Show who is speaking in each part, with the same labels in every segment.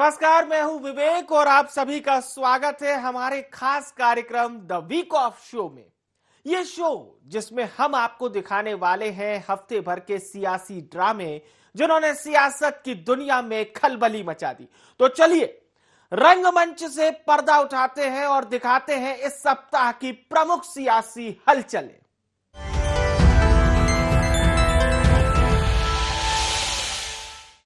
Speaker 1: नमस्कार, मैं हूं विवेक और आप सभी का स्वागत है हमारे खास कार्यक्रम द वीक ऑफ शो में। ये शो जिसमें हम आपको दिखाने वाले हैं हफ्ते भर के सियासी ड्रामे जिन्होंने सियासत की दुनिया में खलबली मचा दी। तो चलिए रंगमंच से पर्दा उठाते हैं और दिखाते हैं इस सप्ताह की प्रमुख सियासी हलचलें।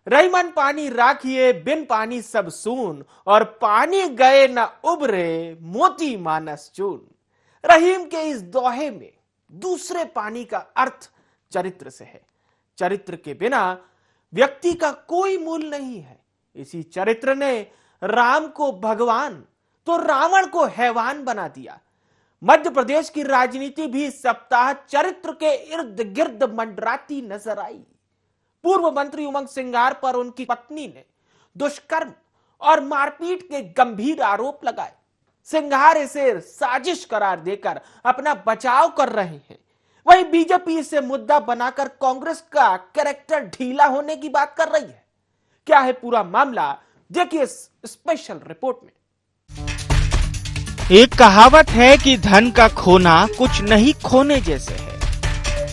Speaker 1: रही मन पानी राखिए, बिन पानी सब सून, और पानी गए न उबरे, मोती मानस चून। रहीम के इस दोहे में दूसरे पानी का अर्थ चरित्र से है। चरित्र के बिना व्यक्ति का कोई मूल नहीं है। इसी चरित्र ने राम को भगवान तो रावण को हैवान बना दिया। मध्य प्रदेश की राजनीति भी इस सप्ताह चरित्र के इर्द गिर्द मंडराती नजर आई। पूर्व मंत्री उमंग सिंघार पर उनकी पत्नी ने दुष्कर्म और मारपीट के गंभीर आरोप लगाए। सिंघार इसे साजिश करार देकर अपना बचाव कर रहे हैं। वहीं बीजेपी इसे मुद्दा बनाकर कांग्रेस का कैरेक्टर ढीला होने की बात कर रही है। क्या है पूरा मामला, देखिए इस स्पेशल रिपोर्ट में। एक कहावत है कि धन का खोना कुछ नहीं खोने जैसे है,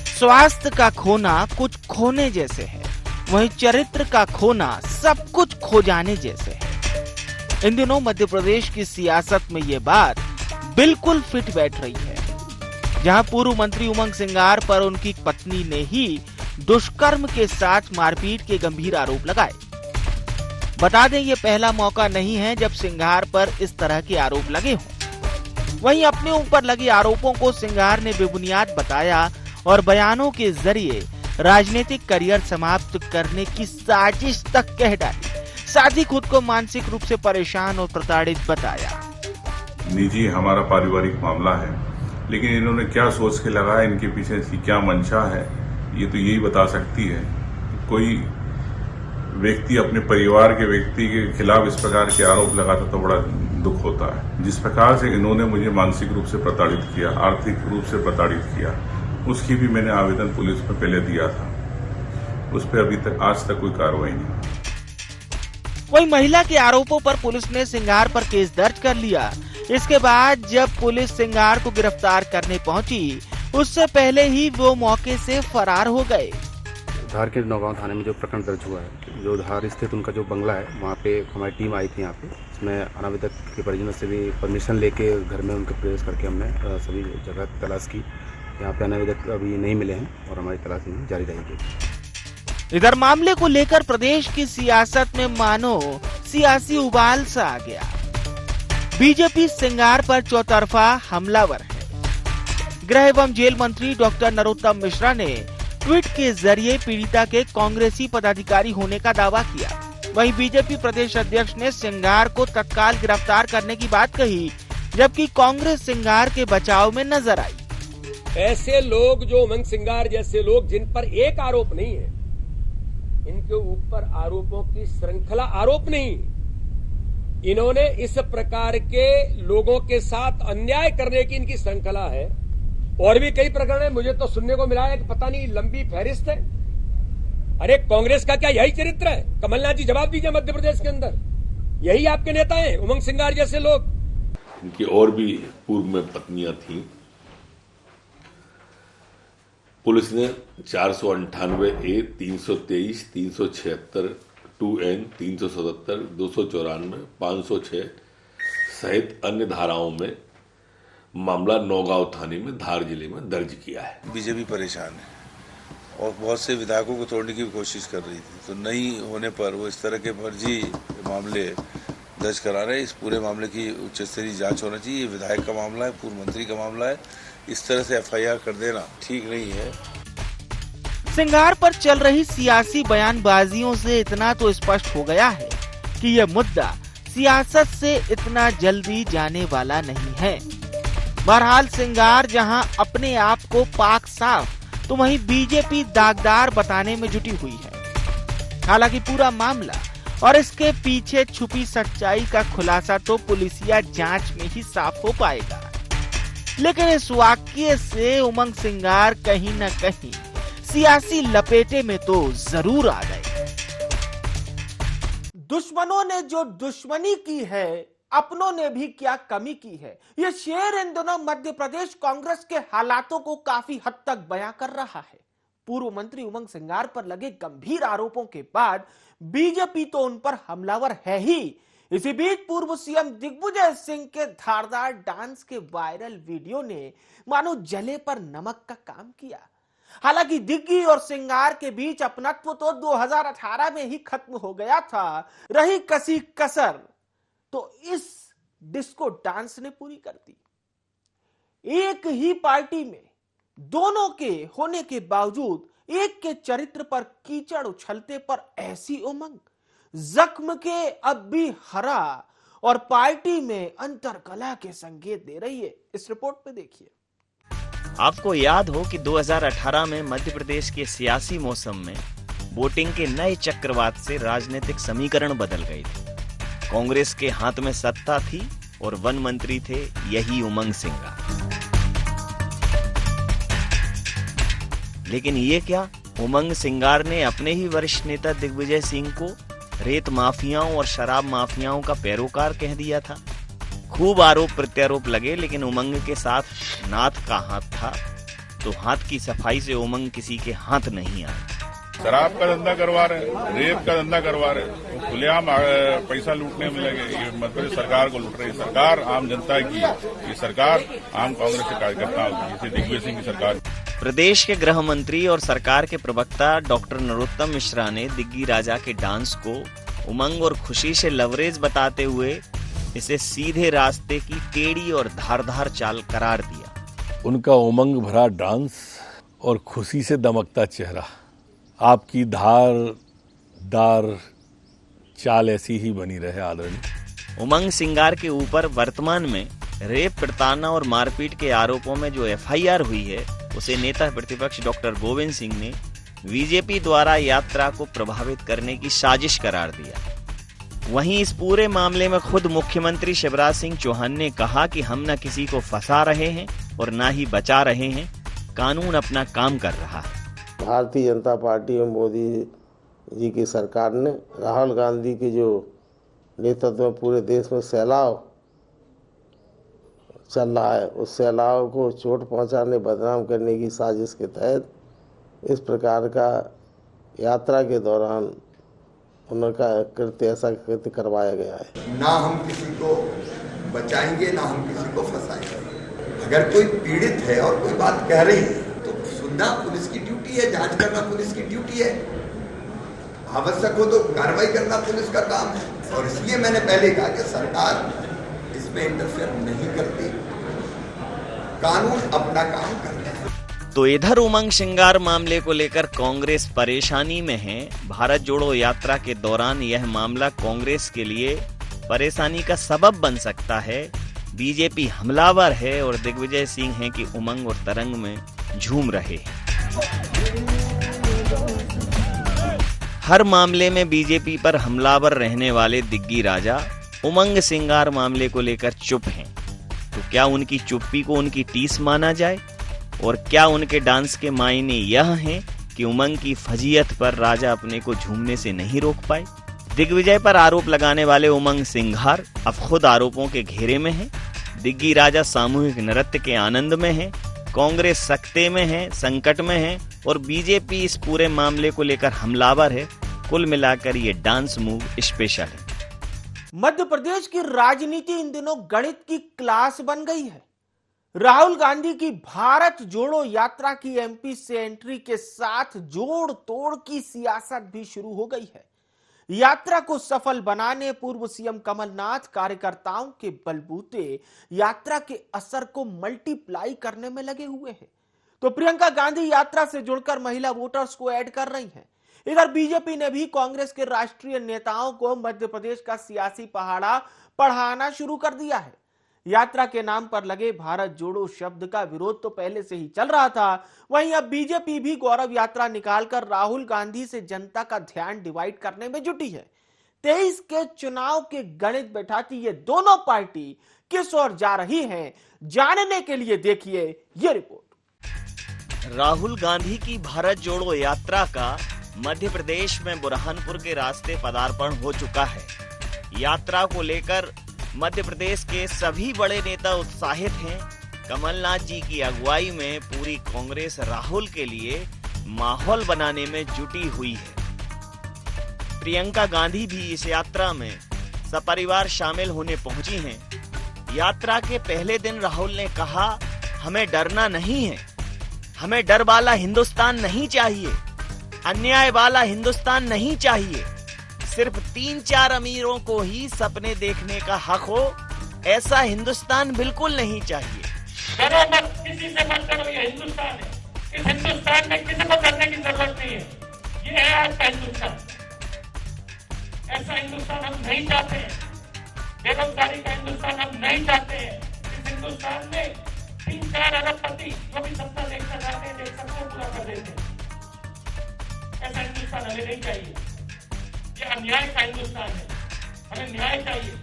Speaker 1: स्वास्थ्य का खोना कुछ खोने जैसे है, वहीं चरित्र का खोना सब कुछ खो जाने जैसे है। इन दिनों मध्य प्रदेश की सियासत में ये बात बिल्कुल फिट बैठ रही है, जहां पूर्व मंत्री उमंग सिंघार पर उनकी पत्नी ने ही दुष्कर्म के साथ मारपीट के गंभीर आरोप लगाए। बता दें, ये पहला मौका नहीं है जब सिंघार पर इस तरह के आरोप लगे हों। वहीं अपने ऊपर लगे आरोपों को सिंघार ने बेबुनियाद बताया और बयानों के जरिए राजनीतिक करियर समाप्त करने की साजिश तक कह डाली। साथ ही खुद को मानसिक रूप से परेशान और प्रताड़ित बताया।
Speaker 2: निजी हमारा पारिवारिक मामला है, लेकिन इन्होंने क्या सोच के लगाया, इनके पीछे इसकी क्या मंशा है, ये तो यही बता सकती है। कोई व्यक्ति अपने परिवार के व्यक्ति के खिलाफ इस प्रकार के आरोप लगाता तो बड़ा दुख होता है। जिस प्रकार से इन्होंने मुझे मानसिक रूप से प्रताड़ित किया, आर्थिक रूप से प्रताड़ित किया, उसकी भी मैंने आवेदन पुलिस में पहले दिया था। उस पर अभी तक आज तक कोई कार्रवाई नहीं।
Speaker 1: वही महिला के आरोपों पर पुलिस ने सिंघार पर केस दर्ज कर लिया। इसके बाद जब पुलिस सिंघार को गिरफ्तार करने पहुंची, उससे पहले ही वो मौके से फरार हो गए।
Speaker 3: धार के नौगांव थाने में जो प्रकरण दर्ज हुआ है, जो धार स्थित उनका जो बंगला है, वहाँ पे हमारी टीम आई थी। यहाँ पे इसमें अनाविदक के परिजनों से भी परमिशन लेके घर में उनके प्रवेश करके हमने सभी जगह तलाश की। यहाँ पे अनाविदक अभी नहीं मिले हैं और हमारी तलाश जारी रहेगी।
Speaker 1: इधर मामले को लेकर प्रदेश की सियासत में मानो सियासी उबाल सा आ गया। बीजेपी सिंघार पर चौतरफा हमलावर है। गृह एवं जेल मंत्री डॉक्टर नरोत्तम मिश्रा ने ट्वीट के जरिए पीड़िता के कांग्रेसी पदाधिकारी होने का दावा किया। वहीं बीजेपी प्रदेश अध्यक्ष ने सिंघार को तत्काल गिरफ्तार करने की बात कही, जबकि कांग्रेस सिंघार के बचाव में नजर आई।
Speaker 4: ऐसे लोग जो उमंग सिंघार जैसे लोग जिन पर एक आरोप नहीं है, इनके ऊपर आरोपों की श्रृंखला आरोप नहीं, इन्होंने इस प्रकार के लोगों के साथ अन्याय करने की इनकी श्रृंखला है। और भी कई प्रकरण है, मुझे तो सुनने को मिला है कि पता नहीं लंबी फहरिस्त है। अरे कांग्रेस का क्या यही चरित्र है? कमलनाथ जी जवाब दीजिए, मध्य प्रदेश के अंदर यही आपके नेता हैं उमंग सिंघार जैसे लोग।
Speaker 5: इनकी और भी पूर्व में पत्नियां थीं। पुलिस ने 498A, 323, 376, 2N, 377, 294, 506 सहित अन्य धाराओं में मामला नौगांव थाने में धार जिले में दर्ज किया है।
Speaker 6: बीजेपी परेशान है और बहुत से विधायकों को तोड़ने की कोशिश कर रही थी, तो नहीं होने पर वो इस तरह के फर्जी मामले दर्ज करा रहे। इस पूरे मामले की उच्च स्तरीय जांच होना चाहिए। ये विधायक का मामला है, पूर्व मंत्री का मामला है। इस तरह से FIR कर देना ठीक नहीं है।
Speaker 1: सिंघार पर चल रही सियासी बयानबाजियों से इतना तो स्पष्ट हो गया है कि यह मुद्दा सियासत से इतना जल्दी जाने वाला नहीं है। बहरहाल सिंघार जहां अपने आप को पाक साफ, तो वहीं बीजेपी दागदार बताने में जुटी हुई है। हालांकि पूरा मामला और इसके पीछे छुपी सच्चाई का खुलासा तो पुलिसिया जांच में ही साफ हो पाएगा। लेकिन इस वाकये से उमंग सिंघार कहीं न कहीं सियासी लपेटे में तो जरूर आ गए। दुश्मनों ने जो दुश्मनी की है, अपनों ने भी क्या कमी की है, यह शेर इन दिनों मध्य प्रदेश कांग्रेस के हालातों को काफी हद तक बयां कर रहा है। पूर्व मंत्री उमंग सिंगार पर लगे गंभीर आरोपों के बाद बीजेपी तो उन पर हमलावर है ही। इसी बीच पूर्व सीएम दिग्विजय सिंह के धारदार डांस के वायरल वीडियो ने मानो जले पर नमक का काम किया। हालांकि दिग्गी और सिंगार के बीच अपनत्व तो 2018 में ही खत्म हो गया था, रही कसी कसर तो इस डिस्को डांस ने पूरी कर दी। एक ही पार्टी में दोनों के होने के बावजूद एक के चरित्र पर कीचड़ उछलते पर ऐसी उमंग, जख्म के अब भी हरा और पार्टी में अंतरकलह के संकेत दे रही है। इस रिपोर्ट में देखिए।
Speaker 7: आपको याद हो कि 2018 में मध्य प्रदेश के सियासी मौसम में वोटिंग के नए चक्रवात से राजनीतिक समीकरण बदल गए थे। कांग्रेस के हाथ में सत्ता थी और वन मंत्री थे यही उमंग सिंगार। लेकिन ये क्या, उमंग सिंगार ने अपने ही वरिष्ठ नेता दिग्विजय सिंह को रेत माफियाओं और शराब माफियाओं का पैरोकार कह दिया था। खूब आरोप प्रत्यारोप लगे, लेकिन उमंग के साथ नाथ का हाथ था, तो हाथ की सफाई से उमंग किसी के हाथ नहीं आए।
Speaker 2: शराब का धंधा करवा रहे, रेत का धंधा करवा रहे, तो खुलेआम पैसा लूटने में लगे। ये मतलब सरकार को लूट रही है। सरकार आम जनता की, ये सरकार आम कांग्रेस के कार्यकर्ताओं की, जैसे दिग्विजय सिंह की सरकार।
Speaker 7: प्रदेश के गृह मंत्री और सरकार के प्रवक्ता डॉक्टर नरोत्तम मिश्रा ने दिग्गी राजा के डांस को उमंग और खुशी से लवरेज बताते हुए इसे सीधे रास्ते की टेढ़ी और धारदार चाल करार दिया।
Speaker 8: उनका उमंग भरा डांस और खुशी से दमकता चेहरा, आपकी धारदार चाल ऐसी ही बनी रहे आदरणीय।
Speaker 7: उमंग सिंगार के ऊपर वर्तमान में रेप, प्रताड़ना और मारपीट के आरोपों में जो एफआईआर हुई है, उसे नेता प्रतिपक्ष डॉक्टर गोविंद सिंह ने बीजेपी द्वारा यात्रा को प्रभावित करने की साजिश करार दिया। वहीं इस पूरे मामले में खुद मुख्यमंत्री शिवराज सिंह चौहान ने कहा कि हम न किसी को फंसा रहे हैं और न ही बचा रहे हैं, कानून अपना काम कर रहा है।
Speaker 9: भारतीय जनता पार्टी और मोदी जी की सरकार ने राहुल गांधी के जो नेतृत्व में पूरे देश में सैलाब चल रहा है, उस सैलाब को चोट पहुंचाने, बदनाम करने की साजिश के तहत इस प्रकार का यात्रा के दौरान उनका कृत्य, ऐसा कृत्य करवाया गया है।
Speaker 10: ना हम किसी को बचाएंगे, ना हम किसी को फंसाएंगे। अगर कोई पीड़ित है और कोई बात कह रही है तो सुनना पुलिस की ड्यूटी है, जांच करना पुलिस की ड्यूटी है, आवश्यक हो तो कार्रवाई करना पुलिस का काम है। और इसलिए मैंने पहले कहा कि सरकार इसमें इंटरफेयर नहीं करती, कानून अपना काम करता है।
Speaker 7: तो इधर उमंग सिंगार मामले को लेकर कांग्रेस परेशानी में है। भारत जोड़ो यात्रा के दौरान यह मामला कांग्रेस के लिए परेशानी का सबब बन सकता है। बीजेपी हमलावर है और दिग्विजय सिंह हैं कि उमंग और तरंग में झूम रहे हैं। हर मामले में बीजेपी पर हमलावर रहने वाले दिग्गी राजा उमंग सिंगार मामले को लेकर चुप हैं। तो क्या उनकी चुप्पी को उनकी टीस माना जाए? और क्या उनके डांस के मायने यह हैं कि उमंग की फजीयत पर राजा अपने को झूमने से नहीं रोक पाए? दिग्विजय पर आरोप लगाने वाले उमंग सिंगार अब खुद आरोपों के घेरे में हैं। दिग्गी राजा सामूहिक नृत्य के आनंद में है, कांग्रेस सकते में है, संकट में है और बीजेपी इस पूरे मामले को लेकर हमलावर है। कुल मिलाकर ये डांस मूव स्पेशल है।
Speaker 1: मध्य प्रदेश की राजनीति इन दिनों गणित की क्लास बन गई है। राहुल गांधी की भारत जोड़ो यात्रा की एमपी से एंट्री के साथ जोड़ तोड़ की सियासत भी शुरू हो गई है। यात्रा को सफल बनाने पूर्व सीएम कमलनाथ कार्यकर्ताओं के बलबूते यात्रा के असर को मल्टीप्लाई करने में लगे हुए हैं। तो प्रियंका गांधी यात्रा से जुड़कर महिला वोटर्स को ऐड कर रही हैं। इधर बीजेपी ने भी कांग्रेस के राष्ट्रीय नेताओं को मध्य प्रदेश का सियासी पहाड़ा पढ़ाना शुरू कर दिया है। यात्रा के नाम पर लगे भारत जोड़ो शब्द का विरोध तो पहले से ही चल रहा था, वहीं अब बीजेपी भी गौरव यात्रा निकालकर राहुल गांधी से जनता का ध्यान डिवाइड करने में जुटी है। 23 के चुनाव के गणित बैठाती ये दोनों पार्टी किस ओर जा रही हैं, जानने के लिए देखिए ये रिपोर्ट।
Speaker 7: राहुल गांधी की भारत जोड़ो यात्रा का मध्य प्रदेश में बुरहानपुर के रास्ते पदार्पण हो चुका है। यात्रा को लेकर मध्य प्रदेश के सभी बड़े नेता उत्साहित हैं। कमलनाथ जी की अगुवाई में पूरी कांग्रेस राहुल के लिए माहौल बनाने में जुटी हुई है। प्रियंका गांधी भी इस यात्रा में सपरिवार शामिल होने पहुंची हैं। यात्रा के पहले दिन राहुल ने कहा, हमें डरना नहीं है, हमें डर वाला हिंदुस्तान नहीं चाहिए, अन्याय वाला हिंदुस्तान नहीं चाहिए, सिर्फ 3-4 अमीरों को ही सपने देखने का हक हो, ऐसा हिंदुस्तान बिल्कुल नहीं चाहिए।
Speaker 11: डरो मत, किसी से मत डरो, ये हिंदुस्तान है। इस हिंदुस्तान में किसी को डरने की जरूरत नहीं है। ये है आज का हिंदुस्तान। ऐसा हिंदुस्तान हम नहीं चाहते हैं। बेरोजगारी का हिंदुस्तान हम नहीं चाहते हैं। इस हिंदुस्तान में 3-4 अरबपति जो भी सपना देखना चाहते हैं, देख सकते हैं, पूरा कर देते हैं। ऐसा हिंदुस्तान हमें नहीं चाहिए। ये अन्याय का हिंदुस्तान है, हमें न्याय चाहिए।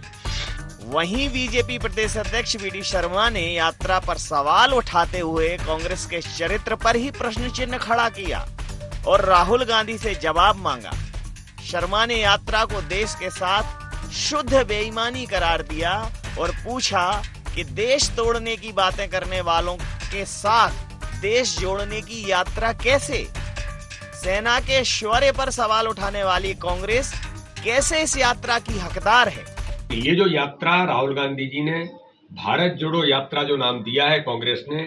Speaker 7: वहीं बीजेपी प्रदेश अध्यक्ष वी डी शर्मा ने यात्रा पर सवाल उठाते हुए कांग्रेस के चरित्र पर ही प्रश्न चिन्ह खड़ा किया और राहुल गांधी से जवाब मांगा। शर्मा ने यात्रा को देश के साथ शुद्ध बेईमानी करार दिया और पूछा कि देश तोड़ने की बातें करने वालों के साथ देश जोड़ने की यात्रा कैसे? सेना के शौर्य पर सवाल उठाने वाली कांग्रेस कैसे इस यात्रा की हकदार है?
Speaker 4: ये जो यात्रा राहुल गांधी जी ने भारत जोड़ो यात्रा जो नाम दिया है कांग्रेस ने,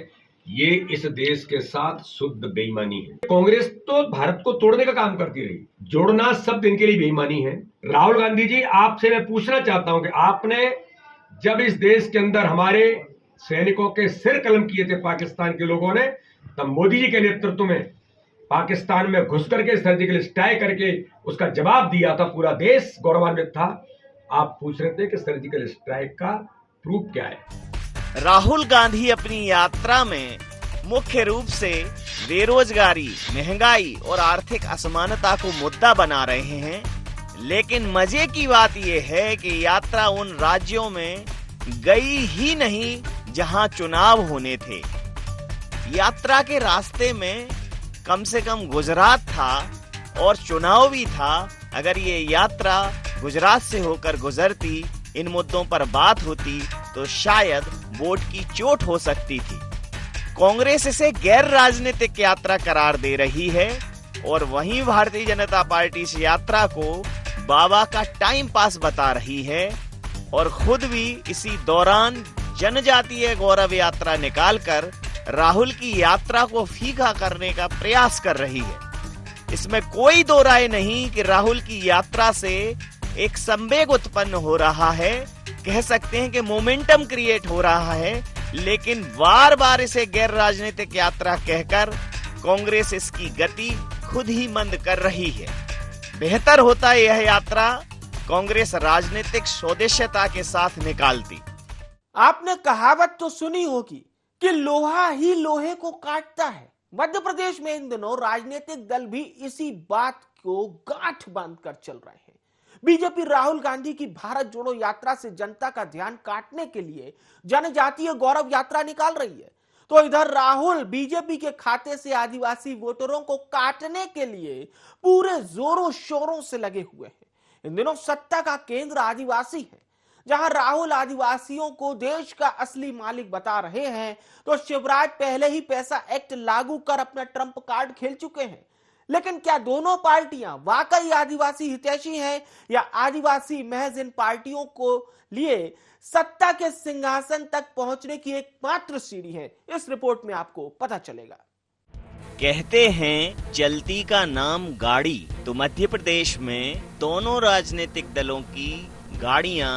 Speaker 4: ये इस देश के साथ शुद्ध बेईमानी है। कांग्रेस तो भारत को तोड़ने का काम करती रही, जोड़ना शब्द इनके लिए बेईमानी है। राहुल गांधी जी, आपसे मैं पूछना चाहता हूं कि आपने जब इस देश के अंदर हमारे सैनिकों के सिर कलम किए थे पाकिस्तान के लोगों ने, तब मोदी जी के नेतृत्व में पाकिस्तान में घुस करके सर्जिकल स्ट्राइक करके उसका जवाब दिया था, पूरा देश गौरवान्वित था। आप पूछ रहे थे कि सर्जिकल स्ट्राइक का प्रूफ क्या है?
Speaker 7: राहुल गांधी अपनी यात्रा में मुख्य रूप से बेरोजगारी, महंगाई और आर्थिक असमानता को मुद्दा बना रहे हैं। लेकिन मजे की बात यह है कि यात्रा उन राज्यों में गई ही नहीं जहां चुनाव होने थे। यात्रा के रास्ते में कम से कम गुजरात था और चुनाव भी था। अगर ये यात्रा गुजरात से होकर गुजरती, इन मुद्दों पर बात होती, तो शायद वोट की चोट हो सकती थी। कांग्रेस इसे गैर राजनीतिक यात्रा करार दे रही है और वहीं भारतीय जनता पार्टी इस यात्रा को बाबा का टाइम पास बता रही है और खुद भी इसी दौरान जनजातीय गौरव यात्रा निकालकर राहुल की यात्रा को फीका करने का प्रयास कर रही है। इसमें कोई दो राय नहीं कि राहुल की यात्रा से एक संवेग उत्पन्न हो रहा है, कह सकते हैं कि मोमेंटम क्रिएट हो रहा है। लेकिन बार बार इसे गैर राजनीतिक यात्रा कहकर कांग्रेस इसकी गति खुद ही मंद कर रही है। बेहतर होता यह यात्रा कांग्रेस राजनीतिक सौदेश्यता के साथ निकालती।
Speaker 1: आपने कहावत तो सुनी होगी कि लोहा ही लोहे को काटता है। मध्य प्रदेश में इन दिनों राजनीतिक दल भी इसी बात को गांठ बांधकर चल रहे हैं। बीजेपी राहुल गांधी की भारत जोड़ो यात्रा से जनता का ध्यान काटने के लिए जनजातीय गौरव यात्रा निकाल रही है, तो इधर राहुल बीजेपी के खाते से आदिवासी वोटरों को काटने के लिए पूरे जोरों शोरों से लगे हुए हैं। इन दिनों सत्ता का केंद्र आदिवासी है। जहां राहुल आदिवासियों को देश का असली मालिक बता रहे हैं, तो शिवराज पहले ही पैसा एक्ट लागू कर अपना ट्रंप कार्ड खेल चुके हैं। लेकिन क्या दोनों पार्टियां वाकई आदिवासी हितैषी हैं या आदिवासी महज इन पार्टियों को लिए सत्ता के सिंहासन तक पहुंचने की एकमात्र सीढ़ी है? इस रिपोर्ट में आपको पता चलेगा।
Speaker 7: कहते हैं चलती का नाम गाड़ी, तो मध्य प्रदेश में दोनों राजनीतिक दलों की गाड़ियां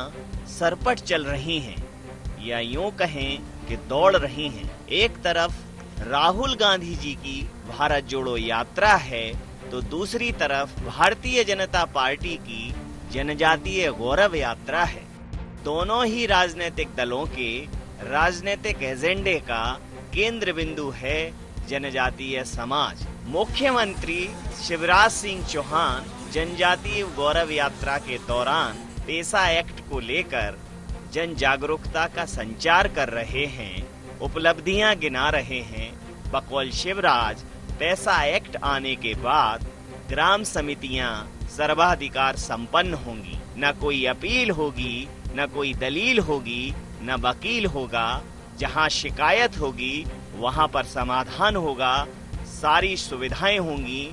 Speaker 7: सरपट चल रही हैं या यूं कहें कि दौड़ रही हैं। एक तरफ राहुल गांधी जी की भारत जोड़ो यात्रा है, तो दूसरी तरफ भारतीय जनता पार्टी की जनजातीय गौरव यात्रा है। दोनों ही राजनीतिक दलों के राजनीतिक एजेंडे का केंद्र बिंदु है जनजातीय समाज। मुख्यमंत्री शिवराज सिंह चौहान जनजातीय गौरव यात्रा के दौरान पैसा एक्ट को लेकर जन जागरूकता का संचार कर रहे हैं, उपलब्धियां गिना रहे हैं। बकौल शिवराज, पैसा एक्ट आने के बाद ग्राम समितियां सर्वाधिकार संपन्न होंगी। न कोई अपील होगी, न कोई दलील होगी, न वकील होगा। जहां शिकायत होगी वहां पर समाधान होगा, सारी सुविधाएं होंगी।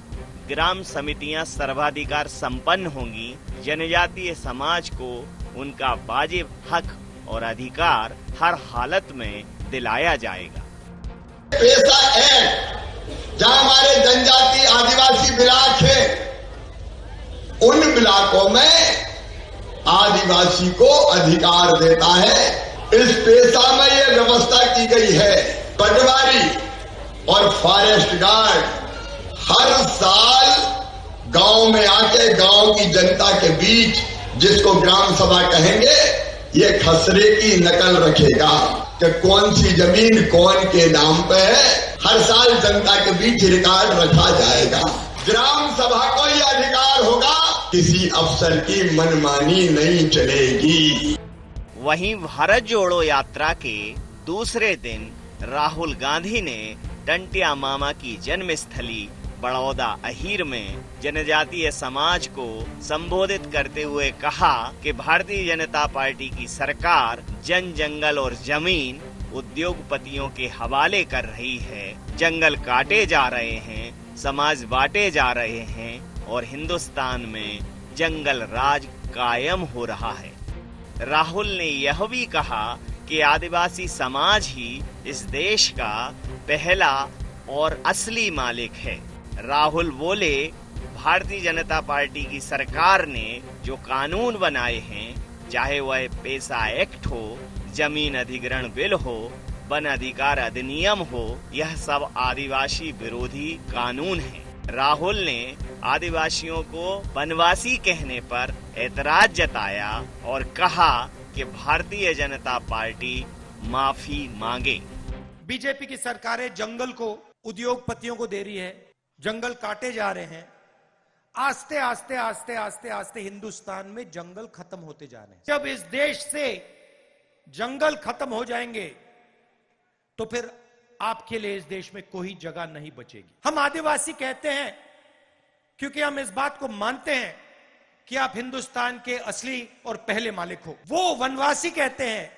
Speaker 7: ग्राम समितियां सर्वाधिकार संपन्न होंगी। जनजातीय समाज को उनका वाजिब हक और अधिकार हर हालत में दिलाया जाएगा।
Speaker 10: पेशा एक्ट जहां हमारे जनजाति आदिवासी ब्लॉक है, उन ब्लॉकों में आदिवासी को अधिकार देता है। इस पेशा में ये व्यवस्था की गई है, पटवारी और फॉरेस्ट गार्ड हर साल गांव में आके गांव की जनता के बीच, जिसको ग्राम सभा कहेंगे, ये खसरे की नकल रखेगा कि कौन सी जमीन कौन के नाम पे है। हर साल जनता के बीच रिकॉर्ड रखा जाएगा। ग्राम सभा को यह अधिकार होगा, किसी अफसर की मनमानी नहीं चलेगी।
Speaker 7: वहीं भारत जोड़ो यात्रा के दूसरे दिन राहुल गांधी ने टंटिया मामा की जन्मस्थली बड़ौदा अहीर में जनजातीय समाज को संबोधित करते हुए कहा कि भारतीय जनता पार्टी की सरकार जन जंगल और जमीन उद्योगपतियों के हवाले कर रही है। जंगल काटे जा रहे हैं, समाज बांटे जा रहे हैं और हिंदुस्तान में जंगल राज कायम हो रहा है। राहुल ने यह भी कहा कि आदिवासी समाज ही इस देश का पहला और असली मालिक है। राहुल बोले, भारतीय जनता पार्टी की सरकार ने जो कानून बनाए हैं, चाहे वह पेशा एक्ट हो, जमीन अधिग्रहण बिल हो, वन अधिकार अधिनियम हो, यह सब आदिवासी विरोधी कानून है। राहुल ने आदिवासियों को वनवासी कहने पर ऐतराज जताया और कहा कि भारतीय जनता पार्टी माफी मांगे।
Speaker 12: बीजेपी की सरकारें जंगल को उद्योगपतियों को दे रही है, जंगल काटे जा रहे हैं। आस्ते आस्ते आस्ते आस्ते आस्ते हिंदुस्तान में जंगल खत्म होते जा रहे हैं। जब इस देश से जंगल खत्म हो जाएंगे तो फिर आपके लिए इस देश में कोई जगह नहीं बचेगी। हम आदिवासी कहते हैं क्योंकि हम इस बात को मानते हैं कि आप हिंदुस्तान के असली और पहले मालिक हो। वो वनवासी कहते हैं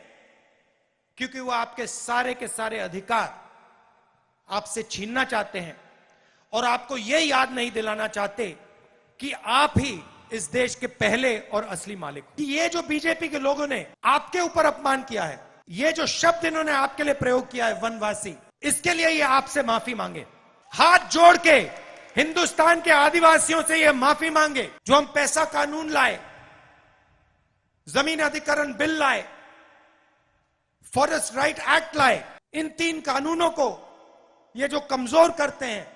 Speaker 12: क्योंकि वो आपके सारे के सारे अधिकार आपसे छीनना चाहते हैं और आपको ये याद नहीं दिलाना चाहते कि आप ही इस देश के पहले और असली मालिक हो। ये जो बीजेपी के लोगों ने आपके ऊपर अपमान किया है, ये जो शब्द इन्होंने आपके लिए प्रयोग किया है वनवासी, इसके लिए ये आपसे माफी मांगे। हाथ जोड़ के हिंदुस्तान के आदिवासियों से ये माफी मांगे। जो हम पैसा कानून लाए, जमीन अधिग्रहण बिल लाए, फॉरेस्ट राइट एक्ट लाए, इन 3 कानूनों को ये जो कमजोर करते हैं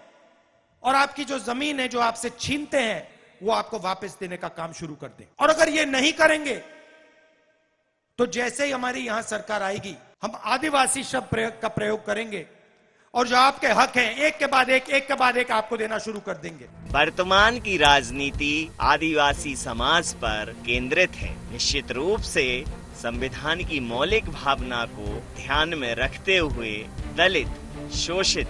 Speaker 12: और आपकी जो जमीन है जो आपसे छीनते हैं, वो आपको वापस देने का काम शुरू कर दें। और अगर ये नहीं करेंगे तो जैसे ही हमारी यहां सरकार आएगी, हम आदिवासी शब्द का प्रयोग करेंगे और जो आपके हक हैं एक के बाद एक आपको देना शुरू कर देंगे।
Speaker 7: वर्तमान की राजनीति आदिवासी समाज पर केंद्रित है। निश्चित रूप से संविधान की मौलिक भावना को ध्यान में रखते हुए दलित, शोषित,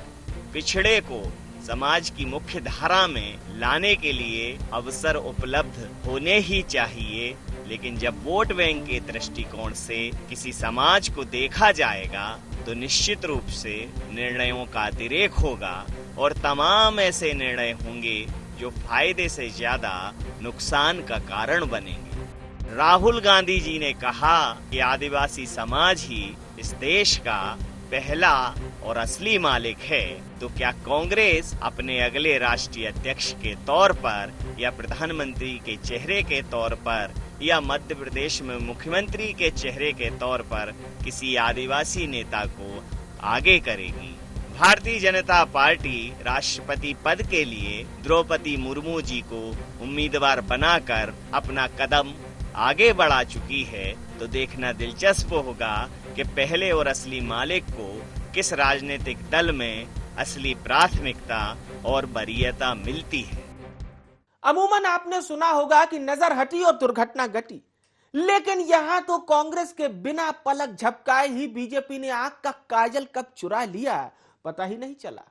Speaker 7: पिछड़े को समाज की मुख्य धारा में लाने के लिए अवसर उपलब्ध होने ही चाहिए। लेकिन जब वोट बैंक के दृष्टिकोण से किसी समाज को देखा जाएगा तो निश्चित रूप से निर्णयों का अतिरेक होगा और तमाम ऐसे निर्णय होंगे जो फायदे से ज्यादा नुकसान का कारण बनेंगे। राहुल गांधी जी ने कहा कि आदिवासी समाज ही इस देश का पहला और असली मालिक है, तो क्या कांग्रेस अपने अगले राष्ट्रीय अध्यक्ष के तौर पर या प्रधानमंत्री के चेहरे के तौर पर या मध्य प्रदेश में मुख्यमंत्री के चेहरे के तौर पर किसी आदिवासी नेता को आगे करेगी? भारतीय जनता पार्टी राष्ट्रपति पद के लिए द्रौपदी मुर्मू जी को उम्मीदवार बनाकर अपना कदम आगे बढ़ा चुकी है, तो देखना दिलचस्प होगा कि पहले और असली मालिक को किस राजनीतिक दल में असली प्राथमिकता और वरीयता मिलती है।
Speaker 1: अमूमन आपने सुना होगा कि नजर हटी और दुर्घटना घटी, लेकिन यहां तो कांग्रेस के बिना पलक झपकाए ही बीजेपी ने आंख का काजल कब चुरा लिया पता ही नहीं चला।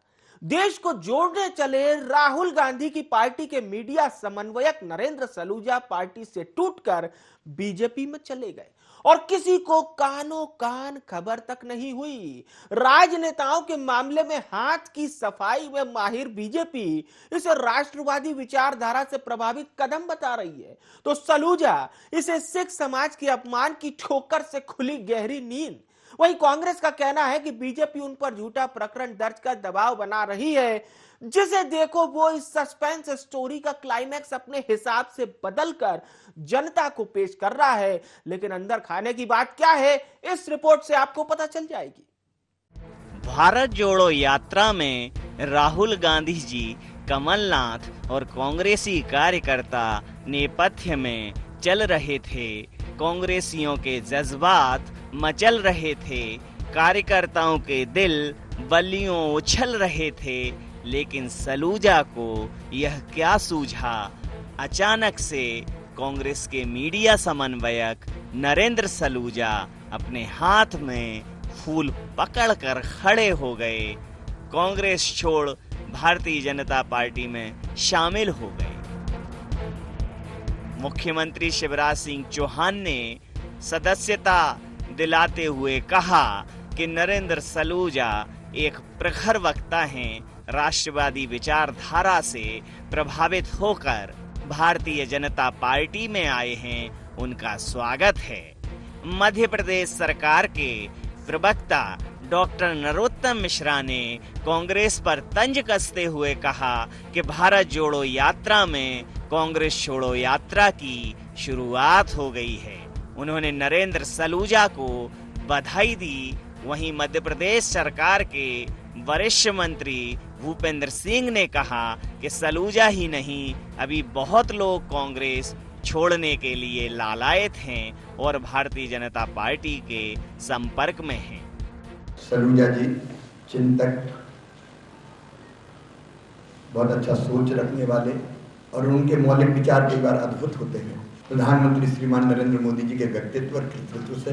Speaker 1: देश को जोड़ने चले राहुल गांधी की पार्टी के मीडिया समन्वयक नरेंद्र सलूजा पार्टी से टूटकर बीजेपी में चले गए और किसी को कानो कान खबर तक नहीं हुई। राजनेताओं के मामले में हाथ की सफाई में माहिर बीजेपी इसे राष्ट्रवादी विचारधारा से प्रभावित कदम बता रही है, तो सलूजा इसे सिख समाज के अपमान की ठोकर से खुली गहरी नींद। वहीं कांग्रेस का कहना है कि बीजेपी उन पर झूठा प्रकरण दर्ज कर दबाव बना रही है, जिसे देखो वो इस सस्पेंस स्टोरी का क्लाइमैक्स अपने हिसाब से बदलकर जनता को पेश कर रहा है। लेकिन अंदर खाने की बात क्या है, इस रिपोर्ट से आपको पता चल जाएगी।
Speaker 7: भारत जोड़ो यात्रा में राहुल गांधी जी, कमलनाथ और कांग्रेसी कार्यकर्ता नेपथ्य में चल रहे थे। कांग्रेसियों के जज्बात मचल रहे थे, कार्यकर्ताओं के दिल बलियों उछल रहे थे। लेकिन सलूजा को यह क्या सूझा? अचानक से कांग्रेस के मीडिया समन्वयक नरेंद्र सलूजा अपने हाथ में फूल पकड़कर खड़े हो गए। कांग्रेस छोड़ भारतीय जनता पार्टी में शामिल हो गए। मुख्यमंत्री शिवराज सिंह चौहान ने सदस्यता दिलाते हुए कहा कि नरेंद्र सलूजा एक प्रखर वक्ता हैं, राष्ट्रवादी विचारधारा से प्रभावित होकर भारतीय जनता पार्टी में आए हैं, उनका स्वागत है। मध्य प्रदेश सरकार के प्रवक्ता डॉक्टर नरोत्तम मिश्रा ने कांग्रेस पर तंज कसते हुए कहा कि भारत जोड़ो यात्रा में कांग्रेस छोड़ो यात्रा की शुरुआत हो गई है। उन्होंने नरेंद्र सलूजा को बधाई दी। वहीं मध्य प्रदेश सरकार के वरिष्ठ मंत्री भूपेंद्र सिंह ने कहा कि सलूजा ही नहीं, अभी बहुत लोग कांग्रेस छोड़ने के लिए लालायत हैं और भारतीय जनता पार्टी के संपर्क में हैं।
Speaker 10: सलूजा जी चिंतक, बहुत अच्छा सोच रखने वाले और उनके मौलिक विचार कई बार अद्भुत होते हैं। प्रधानमंत्री श्रीमान नरेंद्र मोदी जी के व्यक्तित्व और कृतित्व से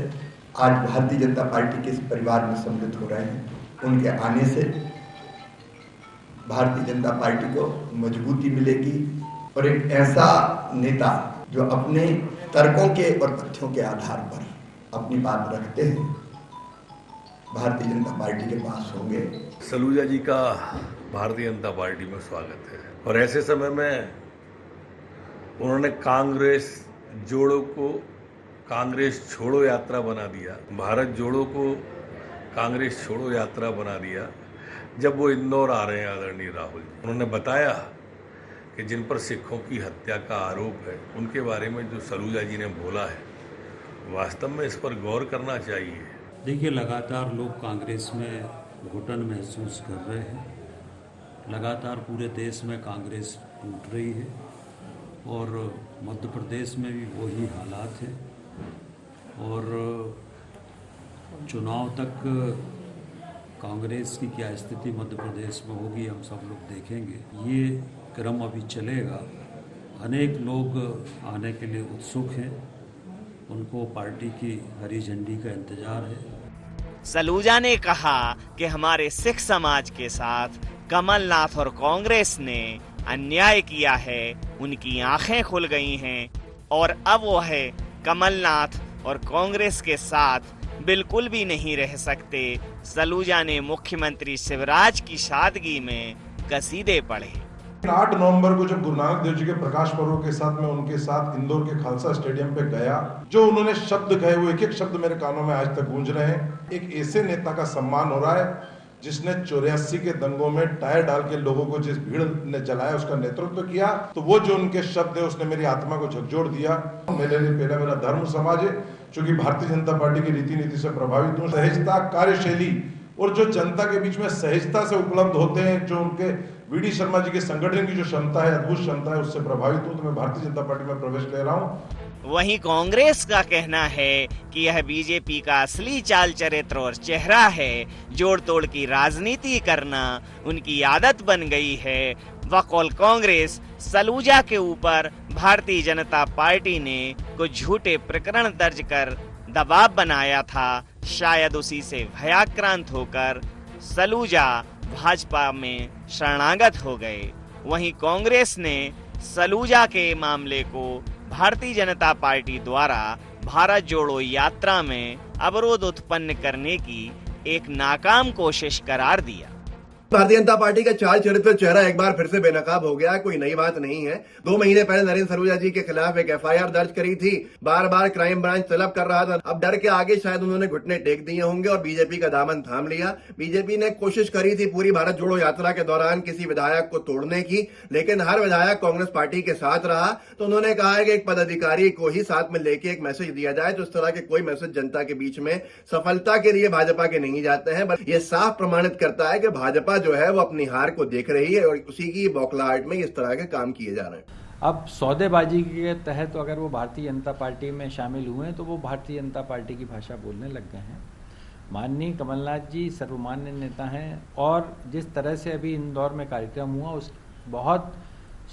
Speaker 10: आज भारतीय जनता पार्टी के इस परिवार में सम्मिलित हो रहे हैं। उनके आने से भारतीय जनता पार्टी को मजबूती मिलेगी और एक ऐसा नेता जो अपने तर्कों के और तथ्यों के आधार पर अपनी बात रखते हैं, भारतीय जनता पार्टी के पास होंगे।
Speaker 8: सलूजा जी का भारतीय जनता पार्टी में स्वागत है और ऐसे समय में उन्होंने कांग्रेस जोड़ो को कांग्रेस छोड़ो यात्रा बना दिया, भारत जोड़ो को कांग्रेस छोड़ो यात्रा बना दिया। जब वो इंदौर आ रहे हैं आदरणीय राहुल जी, उन्होंने बताया कि जिन पर सिखों की हत्या का आरोप है उनके बारे में जो सलूजा जी ने बोला है, वास्तव में इस पर गौर करना चाहिए।
Speaker 13: देखिए, लगातार लोग कांग्रेस में घुटन महसूस कर रहे हैं। लगातार पूरे देश में कांग्रेस टूट रही है और मध्य प्रदेश में भी वही हालात है और चुनाव तक कांग्रेस की क्या स्थिति मध्य प्रदेश में होगी हम सब लोग देखेंगे। ये क्रम अभी चलेगा। अनेक लोग आने के लिए उत्सुक हैं, उनको पार्टी की हरी झंडी का इंतजार है।
Speaker 7: सलूजा ने कहा कि हमारे सिख समाज के साथ कमलनाथ और कांग्रेस ने अन्याय किया है, उनकी आंखें खुल गई हैं और अब वो है कमलनाथ और कांग्रेस के साथ बिल्कुल भी नहीं रह सकते। सलूजा ने मुख्यमंत्री शिवराज की सादगी में कसीदे पढ़े।
Speaker 14: 8 नवंबर को जब गुरु नानक देव जी के प्रकाश पर्व के साथ मैं उनके साथ इंदौर के खालसा स्टेडियम पे गया, जो उन्होंने शब्द कहे वो एक एक शब्द मेरे कानों में आज तक गूंज रहे हैं। एक ऐसे नेता का सम्मान हो रहा है जिसने 84 के दंगों में टायर डाल के लोगों को जिस भीड़ ने जलाया उसका नेतृत्व किया, तो वो जो उनके शब्द है उसने मेरी आत्मा को झकझोर दिया। मेरे लिए पहला मेरा धर्म समाज है, चूंकि भारतीय जनता पार्टी की रीति नीति से प्रभावित हूँ। सहजता, कार्यशैली और जो जनता के बीच में सहजता से उपलब्ध होते हैं, जो उनके वी.डी. शर्मा जी के संगठन की जो क्षमता है, अद्भुत क्षमता है, उससे प्रभावित हूँ, तो मैं भारतीय जनता पार्टी में प्रवेश ले रहा हूँ।
Speaker 7: वहीं कांग्रेस का कहना है कि यह बीजेपी का असली चाल चरित्र और चेहरा है। जोड़ तोड़ की राजनीति करना उनकी आदत बन गई है। वकौल कांग्रेस, सलूजा के ऊपर भारतीय जनता पार्टी ने कुछ झूठे प्रकरण दर्ज कर दबाव बनाया था। शायद उसी से भयाक्रांत होकर सलूजा भाजपा में शरणागत हो गए, वहीं कांग्रेस ने सलूजा के मामले को भारतीय जनता पार्टी द्वारा भारत जोड़ो यात्रा में अवरोध उत्पन्न करने की एक नाकाम कोशिश करार दिया।
Speaker 15: भारतीय जनता पार्टी का चाल चरित्र चेहरा एक बार फिर से बेनकाब हो गया। कोई नई बात नहीं है। 2 महीने पहले नरेंद्र सलूजा जी के खिलाफ एक एफआईआर दर्ज करी थी। बार बार क्राइम ब्रांच तलब कर रहा था। अब डर के आगे शायद उन्होंने घुटने टेक दिए होंगे और बीजेपी का दामन थाम लिया। बीजेपी ने कोशिश करी थी पूरी भारत जोड़ो यात्रा के दौरान किसी विधायक को तोड़ने की, लेकिन हर विधायक कांग्रेस पार्टी के साथ रहा। तो उन्होंने कहा है कि एक पदाधिकारी को ही साथ में लेके एक मैसेज दिया जाए। तो इस तरह के कोई मैसेज जनता के बीच में सफलता के लिए भाजपा के नहीं जाते हैं। बस ये साफ प्रमाणित करता है कि भाजपा जो है वो अपनी हार को देख रही है और उसी की बौखलाहट में इस तरह के काम किए जा रहे हैं।
Speaker 16: अब सौदेबाजी के तहत अगर वो भारतीय जनता पार्टी में शामिल हुए हैं तो वो भारतीय जनता पार्टी की भाषा बोलने लग गए हैं। माननीय कमलनाथ जी सर्वमान्य नेता हैं और जिस तरह से अभी इंदौर में कार्यक्रम हुआ उस बहुत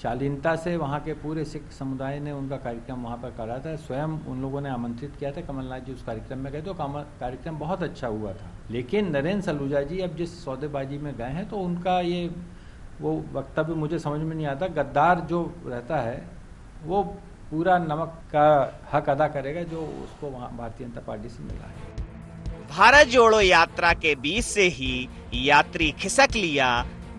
Speaker 16: शालीनता से वहाँ के पूरे सिख समुदाय ने उनका कार्यक्रम वहाँ पर करा था। स्वयं उन लोगों ने आमंत्रित किया था, कमलनाथ जी उस कार्यक्रम में गए तो कार्यक्रम बहुत अच्छा हुआ था। लेकिन नरेंद्र सलूजा जी अब जिस सौदेबाजी में गए हैं तो उनका ये वो वक्तव्य मुझे समझ में नहीं आता। गद्दार जो रहता है वो पूरा नमक का हक अदा करेगा जो उसको वहाँ भारतीय जनता पार्टी से मिला है।
Speaker 7: भारत जोड़ो यात्रा के बीच से ही यात्री खिसक लिया।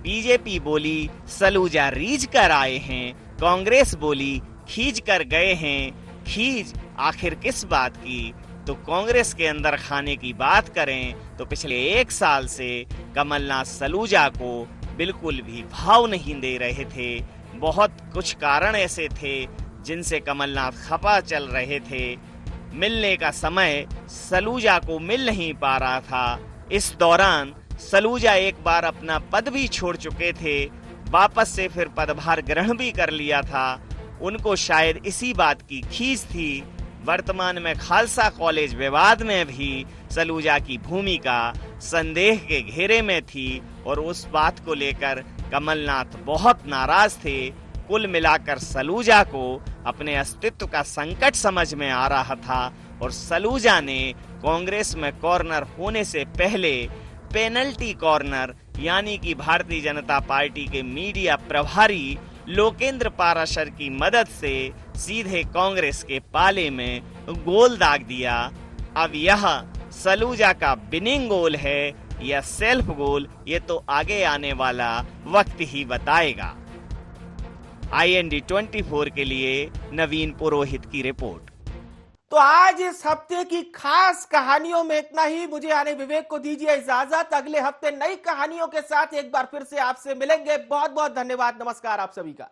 Speaker 7: बीजेपी बोली सलूजा रीझ कर आए हैं, कांग्रेस बोली खींच कर गए हैं। खींच आखिर किस बात की? तो कांग्रेस के अंदर खाने की बात करें तो पिछले 1 साल से कमलनाथ सलूजा को बिल्कुल भी भाव नहीं दे रहे थे। बहुत कुछ कारण ऐसे थे जिनसे कमलनाथ खफा चल रहे थे। मिलने का समय सलूजा को मिल नहीं पा रहा था। इस दौरान सलूजा एक बार अपना पद भी छोड़ चुके थे, वापस से फिर पदभार ग्रहण भी कर लिया था। उनको शायद इसी बात की खींच थी। वर्तमान में खालसा कॉलेज विवाद में भी सलूजा की भूमिका संदेह के घेरे में थी और उस बात को लेकर कमलनाथ बहुत नाराज थे। कुल मिलाकर सलूजा को अपने अस्तित्व का संकट समझ में आ रहा था और सलूजा ने कांग्रेस में कॉर्नर होने से पहले पेनल्टी कॉर्नर यानी कि भारतीय जनता पार्टी के मीडिया प्रभारी लोकेंद्र पाराशर की मदद से सीधे कांग्रेस के पाले में गोल दाग दिया। अब यह सलूजा का विनिंग गोल है या सेल्फ गोल, ये तो आगे आने वाला वक्त ही बताएगा। IND 24 के लिए नवीन पुरोहित की रिपोर्ट।
Speaker 1: तो आज इस हफ्ते की खास कहानियों में इतना ही। मुझे यानी विवेक को दीजिए इजाजत। अगले हफ्ते नई कहानियों के साथ एक बार फिर से आपसे मिलेंगे। बहुत बहुत धन्यवाद। नमस्कार आप सभी का।